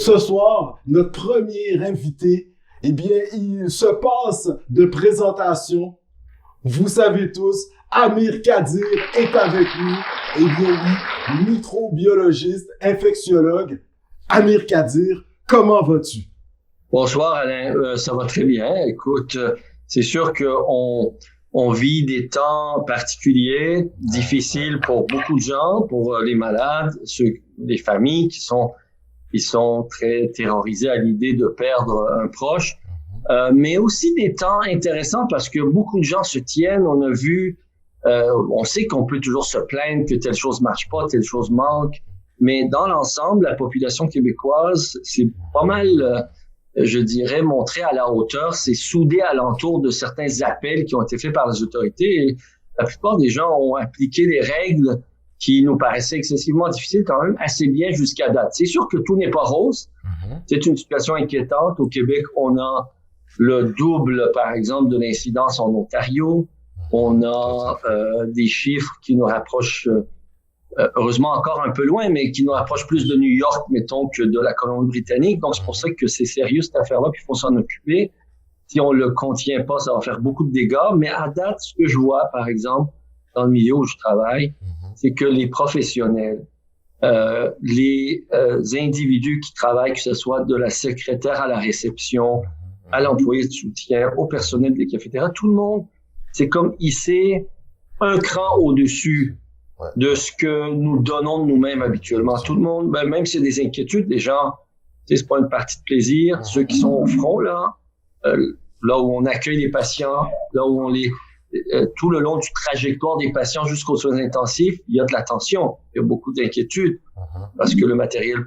Ce soir, notre premier invité, eh bien, il se passe de présentation. Vous savez tous, Amir Kadir est avec nous. Eh bien, oui, microbiologiste, infectiologue. Amir Kadir, comment vas-tu? Bonsoir Alain, ça va très bien. Écoute, c'est sûr qu'on vit des temps particuliers, difficiles pour beaucoup de gens, pour les malades, les familles qui sont très terrorisées à l'idée de perdre un proche, mais aussi des temps intéressants parce que beaucoup de gens se tiennent. On a vu, on sait qu'on peut toujours se plaindre que telle chose marche pas, telle chose manque, mais dans l'ensemble, la population québécoise, c'est pas mal, je dirais, montré à la hauteur, c'est soudé alentour de certains appels qui ont été faits par les autorités. Et la plupart des gens ont appliqué les règles qui nous paraissaient excessivement difficiles quand même assez bien jusqu'à date. C'est sûr que tout n'est pas rose. C'est une situation inquiétante. Au Québec, on a le double, par exemple, de l'incidence en Ontario. On a des chiffres qui nous rapprochent, heureusement encore un peu loin, mais qui nous rapprochent plus de New York, mettons, que de la Colombie-Britannique. Donc, c'est pour ça que c'est sérieux, cette affaire-là, puis il faut s'en occuper. Si on le contient pas, ça va faire beaucoup de dégâts. Mais à date, ce que je vois, par exemple, dans le milieu où je travaille, c'est que les professionnels, les individus qui travaillent, que ce soit de la secrétaire à la réception, à l'employé de soutien, au personnel des cafétérias, tout le monde, c'est comme hisser un cran au-dessus de ce que nous donnons de nous-mêmes habituellement. Tout le monde, ben, même si c'est des inquiétudes, les gens, c'est pas une partie de plaisir. Ceux qui sont au front, là où on accueille les patients, là où on les... tout le long du trajectoire des patients jusqu'aux soins intensifs, il y a de la tension, il y a beaucoup d'inquiétudes, parce que le matériel,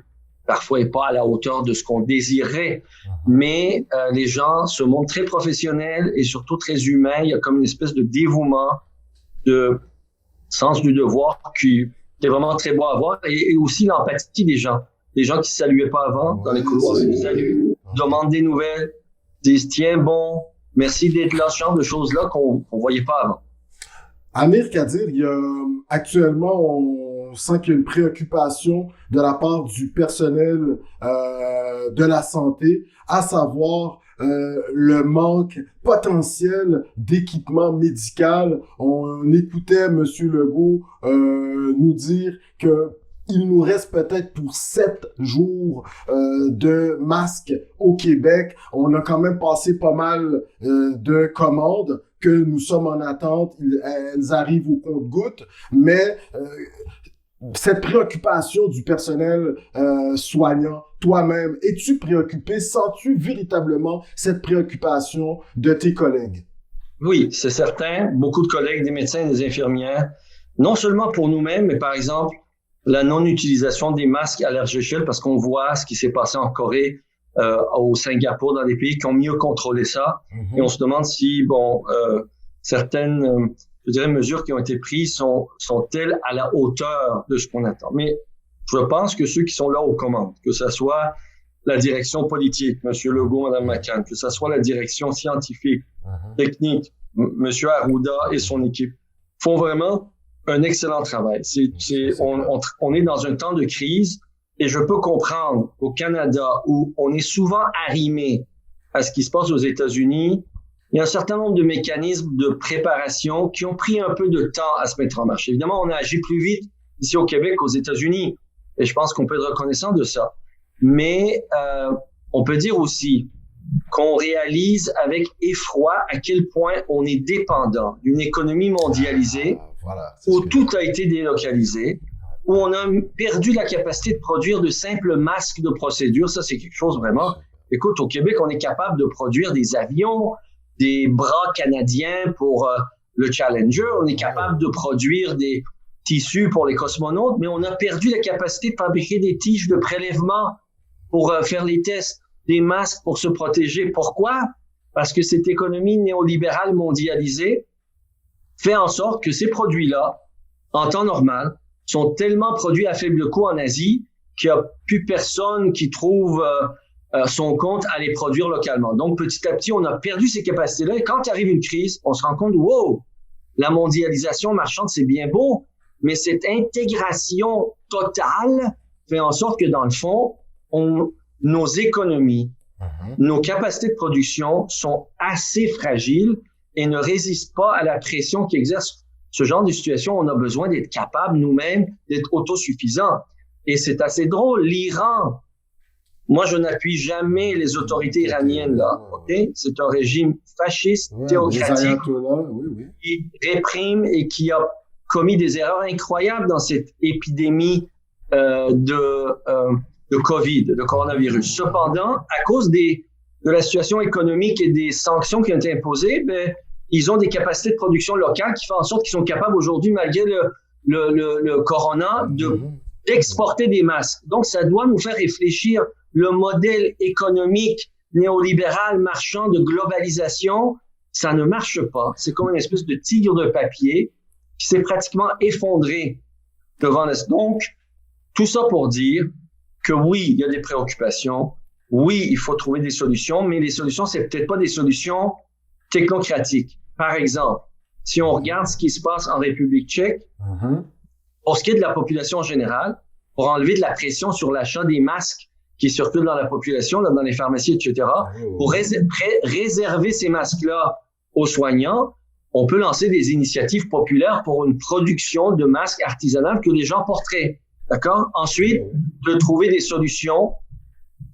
parfois, n'est pas à la hauteur de ce qu'on désirait. Mais les gens se montrent très professionnels et surtout très humains. Il y a comme une espèce de dévouement, de sens du devoir qui est vraiment très beau à voir. Et aussi l'empathie des gens. Les gens qui ne saluaient pas avant dans les couloirs, ils saluent, demandent des nouvelles, disent « Tiens, bon, merci d'être là », ce genre de choses-là qu'on ne voyait pas avant. Amir Kadir, actuellement, on sent qu'il y a une préoccupation de la part du personnel de la santé, à savoir le manque potentiel d'équipement médical. On écoutait M. Legault nous dire que il nous reste peut-être pour 7 jours de masques au Québec. On a quand même passé pas mal de commandes que nous sommes en attente. Elles arrivent au compte-gouttes, mais cette préoccupation du personnel soignant, toi-même, es-tu préoccupé? Sens-tu véritablement cette préoccupation de tes collègues? Oui, c'est certain. Beaucoup de collègues, des médecins et des infirmières, non seulement pour nous-mêmes, mais par exemple, la non-utilisation des masques à large échelle, parce qu'on voit ce qui s'est passé en Corée, au Singapour, dans des pays qui ont mieux contrôlé ça. Et on se demande si, certaines, je dirais, mesures qui ont été prises sont-elles à la hauteur de ce qu'on attend. Mais je pense que ceux qui sont là aux commandes, que ce soit la direction politique, M. Legault, Mme McCann, que ce soit la direction scientifique, technique, M. Arruda et son équipe, font vraiment un excellent travail. On est dans un temps de crise et je peux comprendre qu'au Canada, où on est souvent arrimé à ce qui se passe aux États-Unis, il y a un certain nombre de mécanismes de préparation qui ont pris un peu de temps à se mettre en marche. Évidemment, on a agi plus vite ici au Québec qu'aux États-Unis et je pense qu'on peut être reconnaissant de ça. Mais on peut dire aussi qu'on réalise avec effroi à quel point on est dépendant d'une économie mondialisée où tout a été délocalisé, où on a perdu la capacité de produire de simples masques de procédure. Ça, c'est quelque chose vraiment... Écoute, au Québec, on est capable de produire des avions, des bras canadiens pour le Challenger. On est capable de produire des tissus pour les cosmonautes, mais on a perdu la capacité de fabriquer des tiges de prélèvement pour faire les tests, des masques pour se protéger. Pourquoi? Parce que cette économie néolibérale mondialisée fait en sorte que ces produits-là, en temps normal, sont tellement produits à faible coût en Asie qu'il n'y a plus personne qui trouve son compte à les produire localement. Donc, petit à petit, on a perdu ces capacités-là. Et quand arrive une crise, on se rend compte, wow, la mondialisation marchande, c'est bien beau, mais cette intégration totale fait en sorte que, dans le fond, on nos économies, nos capacités de production sont assez fragiles et ne résistent pas à la pression qu'exerce ce genre de situation. On a besoin d'être capable nous-mêmes d'être autosuffisants. Et c'est assez drôle. L'Iran, moi, je n'appuie jamais les autorités iraniennes, là. Okay? C'est un régime fasciste, théocratique, qui réprime et qui a commis des erreurs incroyables dans cette épidémie de COVID, de coronavirus. Cependant, à cause de la situation économique et des sanctions qui ont été imposées, ben, ils ont des capacités de production locales qui font en sorte qu'ils sont capables aujourd'hui, malgré le corona, d'exporter des masques. Donc, ça doit nous faire réfléchir le modèle économique néolibéral marchand de globalisation. Ça ne marche pas. C'est comme une espèce de tigre de papier qui s'est pratiquement effondré devant nous. Donc, tout ça pour dire que oui, il y a des préoccupations. Oui, il faut trouver des solutions, mais les solutions, c'est peut-être pas des solutions technocratiques. Par exemple, si on regarde ce qui se passe en République tchèque, pour ce qui est de la population générale, pour enlever de la pression sur l'achat des masques qui circulent dans la population, là, dans les pharmacies, etc., pour réserver ces masques-là aux soignants, on peut lancer des initiatives populaires pour une production de masques artisanales que les gens porteraient. D'accord? Ensuite, de trouver des solutions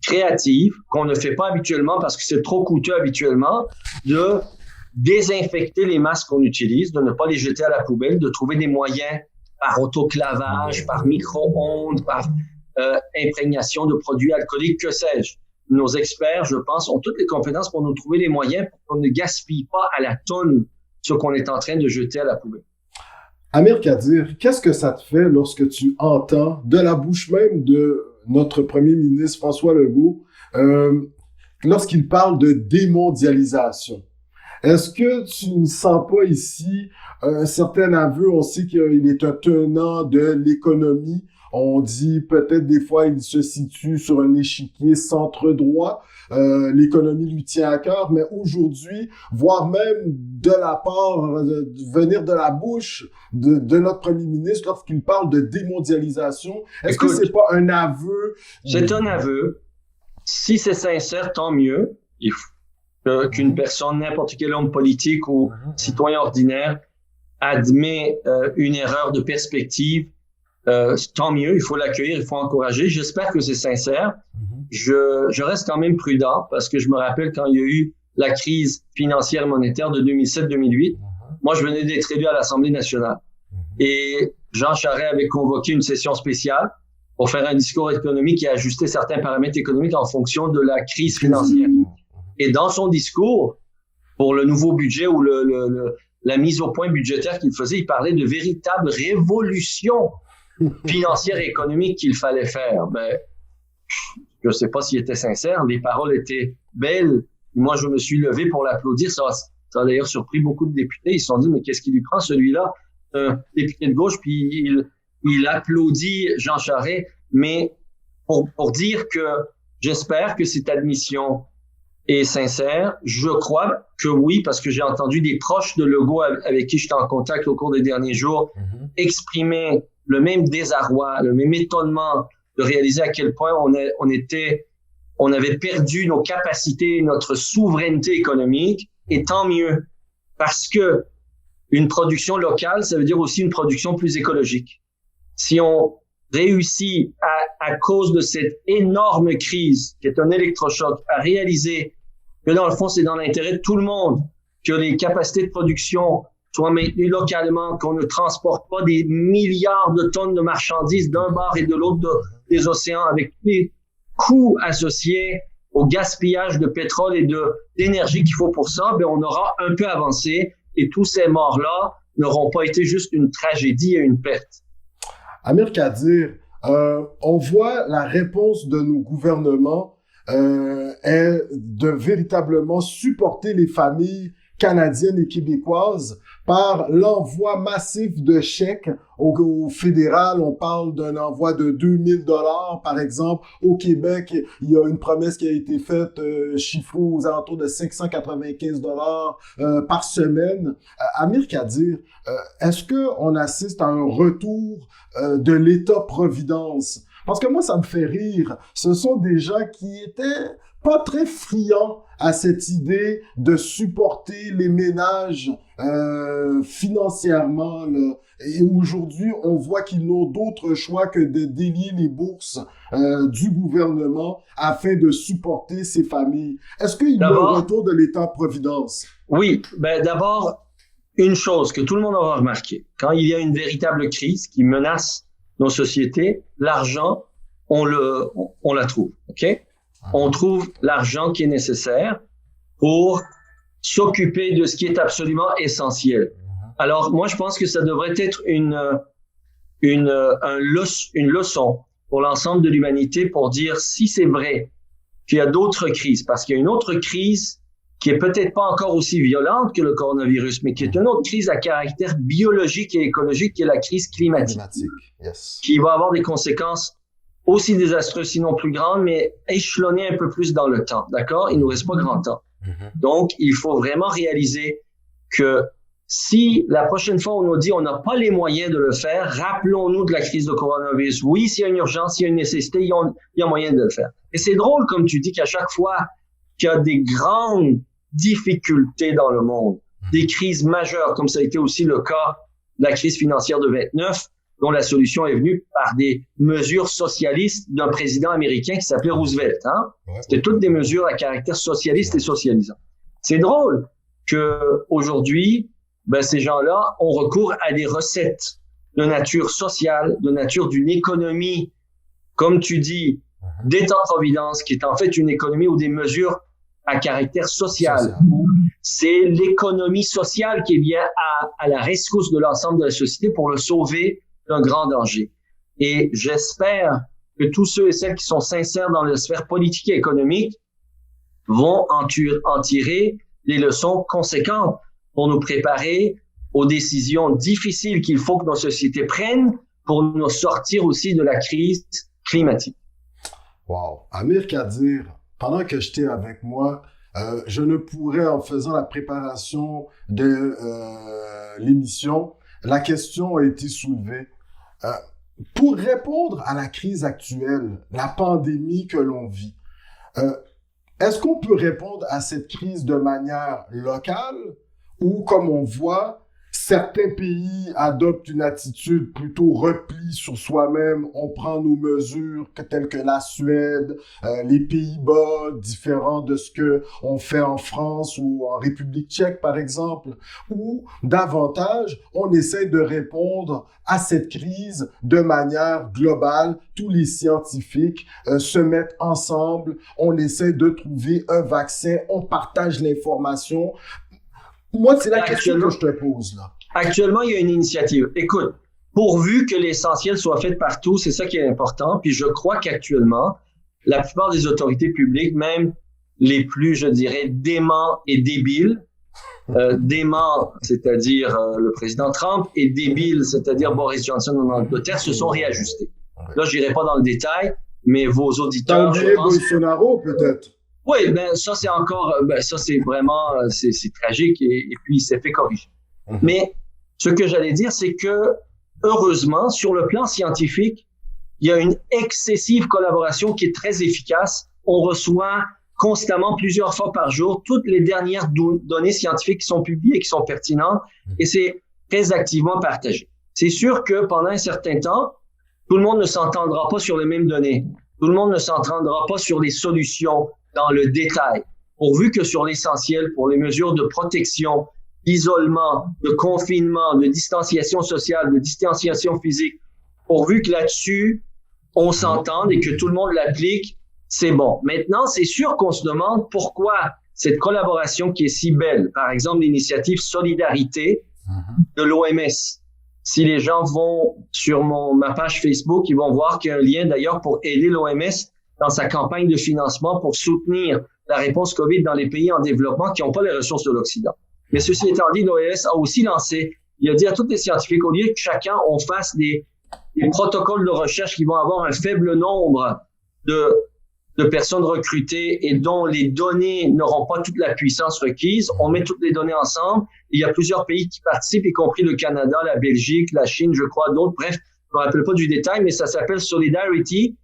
créatives qu'on ne fait pas habituellement parce que c'est trop coûteux habituellement, de désinfecter les masques qu'on utilise, de ne pas les jeter à la poubelle, de trouver des moyens par autoclavage, par micro-ondes, par imprégnation de produits alcooliques, que sais-je. Nos experts, je pense, ont toutes les compétences pour nous trouver les moyens pour qu'on ne gaspille pas à la tonne ce qu'on est en train de jeter à la poubelle. Amir Kadir, qu'est-ce que ça te fait lorsque tu entends de la bouche même de notre premier ministre François Legault, lorsqu'il parle de démondialisation? Est-ce que tu ne sens pas ici un certain aveu? On sait qu'il est un tenant de l'économie. On dit peut-être des fois il se situe sur un échiquier centre-droit. L'économie lui tient à cœur, mais aujourd'hui, voire même de la part, venir de la bouche de notre premier ministre lorsqu'il parle de démondialisation, est-ce que c'est pas un aveu? C'est un aveu. Si c'est sincère, tant mieux. Il faut qu'une personne, n'importe quel homme politique ou citoyen ordinaire, admet une erreur de perspective. Tant mieux, il faut l'accueillir, il faut encourager. J'espère que c'est sincère. Je reste quand même prudent parce que je me rappelle quand il y a eu la crise financière et monétaire de 2007-2008. Moi, je venais d'être élu à l'Assemblée nationale. Et Jean Charest avait convoqué une session spéciale pour faire un discours économique et ajuster certains paramètres économiques en fonction de la crise financière. Et dans son discours, pour le nouveau budget ou la mise au point budgétaire qu'il faisait, il parlait de véritable révolution financière et économique qu'il fallait faire. Ben, je ne sais pas s'il était sincère. Les paroles étaient belles. Moi, je me suis levé pour l'applaudir. Ça a d'ailleurs surpris beaucoup de députés. Ils se sont dit, mais qu'est-ce qui lui prend celui-là? Député de gauche, puis il applaudit Jean Charest. Mais pour dire que j'espère que cette admission est sincère, je crois que oui, parce que j'ai entendu des proches de Legault avec qui j'étais en contact au cours des derniers jours exprimer le même désarroi, le même étonnement de réaliser à quel point on avait perdu nos capacités, notre souveraineté économique, et tant mieux, parce que une production locale, ça veut dire aussi une production plus écologique. Si on réussit à cause de cette énorme crise, qui est un électrochoc, à réaliser que dans le fond, c'est dans l'intérêt de tout le monde, que les capacités de production soient maintenues localement, qu'on ne transporte pas des milliards de tonnes de marchandises d'un bord et de l'autre des océans avec tous les coûts associés au gaspillage de pétrole et d'énergie qu'il faut pour ça, ben on aura un peu avancé et tous ces morts-là n'auront pas été juste une tragédie et une perte. Amir Kadir, on voit la réponse de nos gouvernements est de véritablement supporter les familles canadiennes et québécoises par l'envoi massif de chèques au fédéral. On parle d'un envoi de 2000 $ par exemple. Au Québec, il y a une promesse qui a été faite, chiffrée aux alentours de 595 $ par semaine. Amir Kadir, est-ce que on assiste à un retour de l'État-providence Parce que moi, ça me fait rire. Ce sont des gens qui étaient pas très friands à cette idée de supporter les ménages financièrement, là. Et aujourd'hui, on voit qu'ils n'ont d'autre choix que de délier les bourses du gouvernement afin de supporter ces familles. Est-ce qu'il y a un retour de l'État-providence? Oui, ben d'abord, une chose que tout le monde aura remarqué, quand il y a une véritable crise qui menace nos sociétés, l'argent, on la trouve, OK? On trouve l'argent qui est nécessaire pour s'occuper de ce qui est absolument essentiel. Alors, moi, je pense que ça devrait être une leçon pour l'ensemble de l'humanité pour dire si c'est vrai qu'il y a d'autres crises, parce qu'il y a une autre crise qui est peut-être pas encore aussi violente que le coronavirus, mais qui est une autre crise à caractère biologique et écologique, qui est la crise climatique. Yes. Qui va avoir des conséquences aussi désastreuses, sinon plus grandes, mais échelonnées un peu plus dans le temps, d'accord? Il nous reste pas grand temps. Donc, il faut vraiment réaliser que si la prochaine fois on nous dit on n'a pas les moyens de le faire, rappelons-nous de la crise de coronavirus. Oui, s'il y a une urgence, s'il y a une nécessité, il y a moyen de le faire. Et c'est drôle, comme tu dis, qu'à chaque fois qu'il y a des grandes difficultés dans le monde, des crises majeures, comme ça a été aussi le cas de la crise financière de 29, dont la solution est venue par des mesures socialistes d'un président américain qui s'appelait Roosevelt. Hein? C'était toutes des mesures à caractère socialiste et socialisant. C'est drôle que aujourd'hui, ces gens-là ont recours à des recettes de nature sociale, de nature d'une économie, comme tu dis, d'État-providence, qui est en fait une économie ou des mesures à caractère social. C'est l'économie sociale qui vient à la rescousse de l'ensemble de la société pour le sauver d'un grand danger. Et j'espère que tous ceux et celles qui sont sincères dans la sphère politique et économique vont en tirer des leçons conséquentes pour nous préparer aux décisions difficiles qu'il faut que nos sociétés prennent pour nous sortir aussi de la crise climatique. Wow. Amir Kadir, pendant que j'étais avec moi, je ne pourrais, en faisant la préparation de l'émission, la question a été soulevée. Pour répondre à la crise actuelle, la pandémie que l'on vit, est-ce qu'on peut répondre à cette crise de manière locale ou, comme on voit, certains pays adoptent une attitude plutôt repli sur soi-même, on prend nos mesures telles que la Suède, les Pays-Bas, différents de ce que on fait en France ou en République tchèque par exemple, ou davantage on essaie de répondre à cette crise de manière globale, tous les scientifiques se mettent ensemble, on essaie de trouver un vaccin, on partage l'information. Moi, c'est la question que je te pose, là. Actuellement, il y a une initiative. Écoute, pourvu que l'essentiel soit fait partout, c'est ça qui est important. Puis je crois qu'actuellement, la plupart des autorités publiques, même les plus, je dirais, déments et débiles, déments, c'est-à-dire le président Trump, et débiles, c'est-à-dire Boris Johnson en Angleterre, se sont réajustés. Là, je n'irai pas dans le détail, mais vos auditeurs... T'as oublié Bolsonaro, peut-être? Oui, ça c'est encore, ça c'est vraiment, c'est tragique et puis il s'est fait corriger. Mais ce que j'allais dire, c'est que heureusement, sur le plan scientifique, il y a une excessive collaboration qui est très efficace. On reçoit constamment, plusieurs fois par jour, toutes les dernières données scientifiques qui sont publiées et qui sont pertinentes, et c'est très activement partagé. C'est sûr que pendant un certain temps, tout le monde ne s'entendra pas sur les mêmes données. Tout le monde ne s'entendra pas sur les solutions dans le détail, pourvu que sur l'essentiel, pour les mesures de protection, d'isolement, de confinement, de distanciation sociale, de distanciation physique, pourvu que là-dessus, on s'entende et que tout le monde l'applique, c'est bon. Maintenant, c'est sûr qu'on se demande pourquoi cette collaboration qui est si belle, par exemple l'initiative Solidarité de l'OMS. Si les gens vont sur ma page Facebook, ils vont voir qu'il y a un lien d'ailleurs pour aider l'OMS dans sa campagne de financement pour soutenir la réponse COVID dans les pays en développement qui n'ont pas les ressources de l'Occident. Mais ceci étant dit, l'OMS a aussi lancé, il a dit à tous les scientifiques, au lieu que chacun on fasse des protocoles de recherche qui vont avoir un faible nombre de personnes recrutées et dont les données n'auront pas toute la puissance requise, on met toutes les données ensemble. Il y a plusieurs pays qui participent, y compris le Canada, la Belgique, la Chine, je crois, d'autres. Bref, je me rappelle pas du détail, mais ça s'appelle Solidarity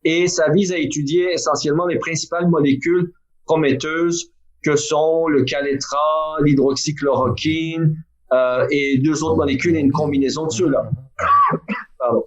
et ça vise à étudier essentiellement les principales molécules prometteuses que sont le Kaletra, l'hydroxychloroquine et 2 autres molécules et une combinaison de ceux-là. Pardon.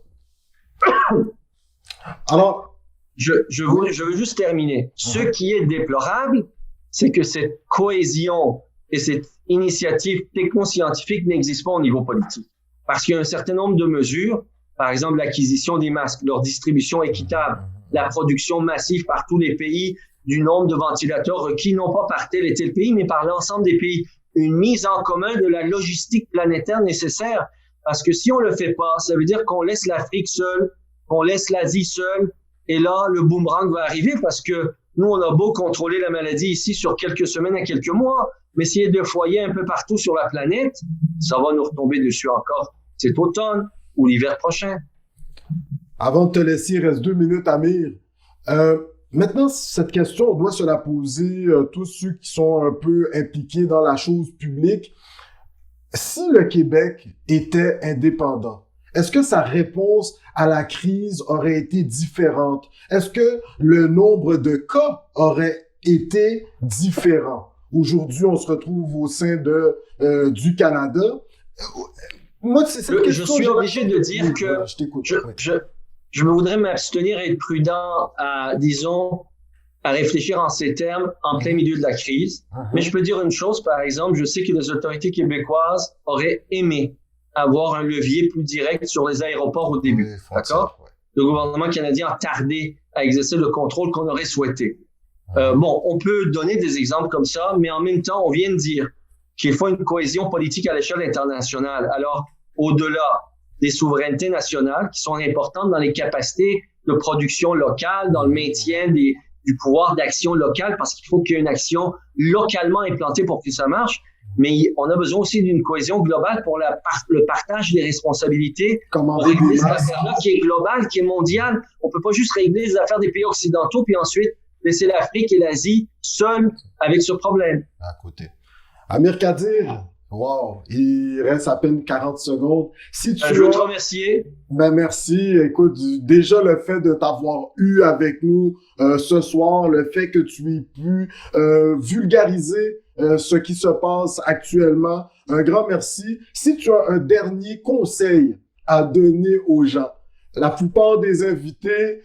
Alors, je veux juste terminer. Ce qui est déplorable, c'est que cette cohésion et cette initiative techno-scientifique n'existe pas au niveau politique. Parce qu'il y a un certain nombre de mesures, par exemple l'acquisition des masques, leur distribution équitable, la production massive par tous les pays du nombre de ventilateurs requis, non pas par tel et tel pays, mais par l'ensemble des pays. Une mise en commun de la logistique planétaire nécessaire. Parce que si on le fait pas, ça veut dire qu'on laisse l'Afrique seule, qu'on laisse l'Asie seule, et là, le boomerang va arriver parce que nous, on a beau contrôler la maladie ici sur quelques semaines à quelques mois, mais s'il y a des foyers un peu partout sur la planète, ça va nous retomber dessus encore cet automne ou l'hiver prochain. Avant de te laisser, il reste 2 minutes, Amir. Maintenant, cette question, on doit se la poser tous ceux qui sont un peu impliqués dans la chose publique. Si le Québec était indépendant, est-ce que sa réponse à la crise aurait été différente? Est-ce que le nombre de cas aurait été différent? Aujourd'hui, on se retrouve au sein du Canada. Moi, c'est cette question. Je suis obligé de dire que je t'écoute. Je voudrais m'abstenir et être prudent à réfléchir en ces termes en plein milieu de la crise. Mais je peux dire une chose, par exemple, je sais que les autorités québécoises auraient aimé avoir un levier plus direct sur les aéroports au début. Oui, d'accord? Ouais. Le gouvernement canadien a tardé à exercer le contrôle qu'on aurait souhaité. Bon, on peut donner des exemples comme ça, mais en même temps, on vient de dire qu'il faut une cohésion politique à l'échelle internationale. Alors, au-delà des souverainetés nationales qui sont importantes dans les capacités de production locale, dans le maintien du pouvoir d'action locale, parce qu'il faut qu'il y ait une action localement implantée pour que ça marche. Mais on a besoin aussi d'une cohésion globale pour le partage des responsabilités. Comment pour régler cette affaire-là qui est globale, qui est mondiale. On peut pas juste régler les affaires des pays occidentaux puis ensuite laisser l'Afrique et l'Asie seuls avec ce problème. À côté. Amir Kadir, wow, il reste à peine 40 secondes. Si tu je veux te remercier. Ben merci. Écoute, déjà le fait de t'avoir eu avec nous ce soir, le fait que tu aies pu vulgariser ce qui se passe actuellement, un grand merci. Si tu as un dernier conseil à donner aux gens, la plupart des invités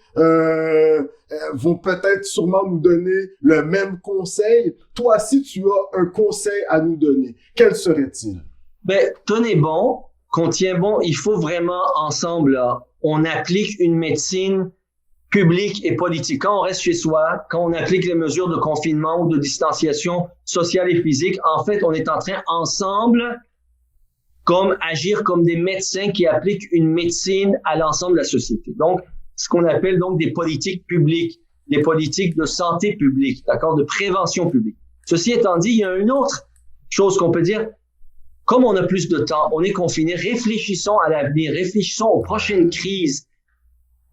vont peut-être sûrement nous donner le même conseil. Toi, si tu as un conseil à nous donner, quel serait-il? Ben, tenez bon, qu'on tient bon. Il faut vraiment ensemble, là, on applique une médecine publique et politique. Quand on reste chez soi, quand on applique les mesures de confinement ou de distanciation sociale et physique, en fait, on est en train ensemble agir comme des médecins qui appliquent une médecine à l'ensemble de la société. Donc, ce qu'on appelle donc des politiques publiques, des politiques de santé publique, d'accord, de prévention publique. Ceci étant dit, il y a une autre chose qu'on peut dire. Comme on a plus de temps, on est confiné, réfléchissons à l'avenir, réfléchissons aux prochaines crises.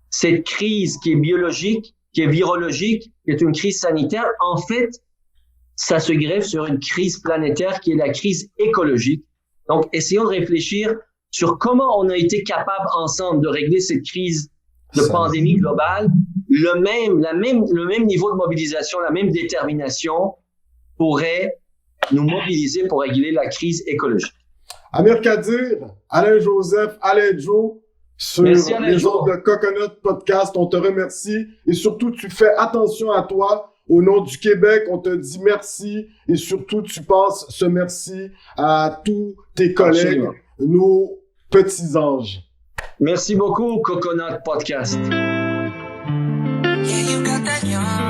Cette crise qui est biologique, qui est virologique, qui est une crise sanitaire, en fait, ça se greffe sur une crise planétaire qui est la crise écologique. Donc, essayons de réfléchir sur comment on a été capable ensemble de régler cette crise de pandémie globale, le même niveau de mobilisation, la même détermination pourrait nous mobiliser pour régler la crise écologique. Amir Kadir, Alain Joseph, Alain Joe, sur les ondes de Coconut Podcast, on te remercie et surtout tu fais attention à toi. Au nom du Québec, on te dit merci et surtout tu passes ce merci à tous tes collègues, absolument, nos petits anges. Merci beaucoup, Coconut Podcast. Yeah,